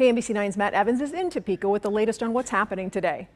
KMBC 9's Matt Evans is in Topeka with the latest on what's happening today.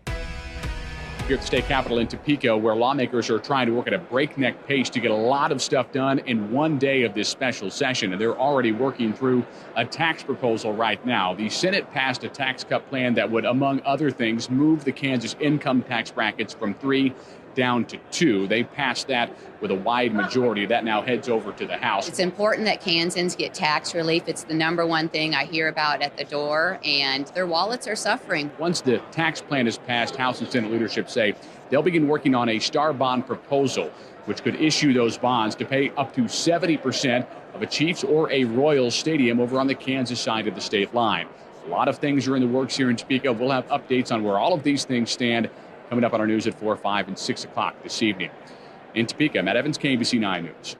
Here at the state capitol in Topeka, where lawmakers are trying to work at a breakneck pace to get a lot of stuff done in one day of this special session. And they're already working through a tax proposal right now. The Senate passed a tax cut plan that would, among other things, move the Kansas income tax brackets from 3 down to 2. They passed that with a wide majority. That now heads over to the House. It's important that Kansans get tax relief. It's the number one thing I hear about at the door, and their wallets are suffering. Once the tax plan is passed, House and Senate leadership say they'll begin working on a star bond proposal, which could issue those bonds to pay up to 70% of a Chiefs or a Royals stadium over on the Kansas side of the state line. A lot of things are in the works here in Topeka. We'll have updates on where all of these things stand coming up on our news at 4, 5, and 6 o'clock this evening. In Topeka, Matt Evans, KMBC 9 News.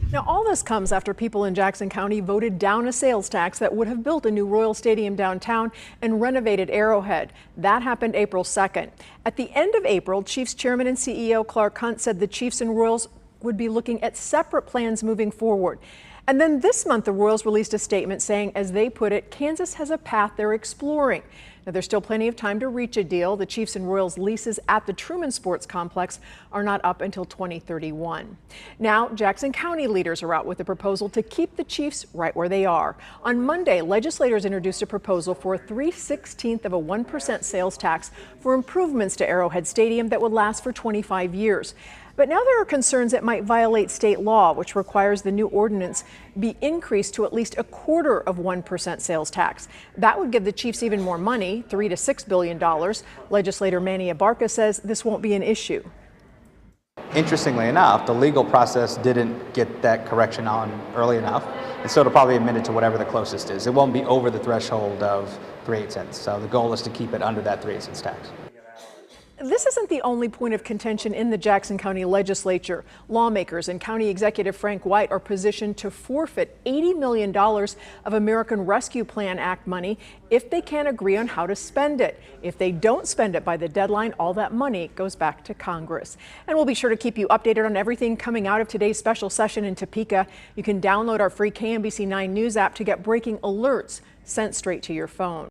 Now, all this comes after people in Jackson County voted down a sales tax that would have built a new Royal Stadium downtown and renovated Arrowhead. That happened April 2nd. At the end of April, Chiefs Chairman and CEO Clark Hunt said the Chiefs and Royals would be looking at separate plans moving forward. And then this month, the Royals released a statement saying, as they put it, Kansas has a path they're exploring. Now, there's still plenty of time to reach a deal. The Chiefs and Royals leases at the Truman Sports Complex are not up until 2031. Now, Jackson County leaders are out with a proposal to keep the Chiefs right where they are. On Monday, legislators introduced a proposal for a 3/16 of a 1% sales tax for improvements to Arrowhead Stadium that would last for 25 years. But now there are concerns it might violate state law, which requires the new ordinance be increased to at least 1/4 of 1% sales tax. That would give the Chiefs even more money, $3 to $6 billion. Legislator Manny Abarca says this won't be an issue. Interestingly enough, the legal process didn't get that correction on early enough, and so it'll probably admit it to whatever the closest is. It won't be over the threshold of 3/8 cents. So the goal is to keep it under that 3/8 cents tax. This isn't the only point of contention in the Jackson County legislature. Lawmakers and County Executive Frank White are positioned to forfeit $80 million of American Rescue Plan Act money if they can't agree on how to spend it. If they don't spend it by the deadline, all that money goes back to Congress. And we'll be sure to keep you updated on everything coming out of today's special session in Topeka. You can download our free KMBC 9 News app to get breaking alerts sent straight to your phone.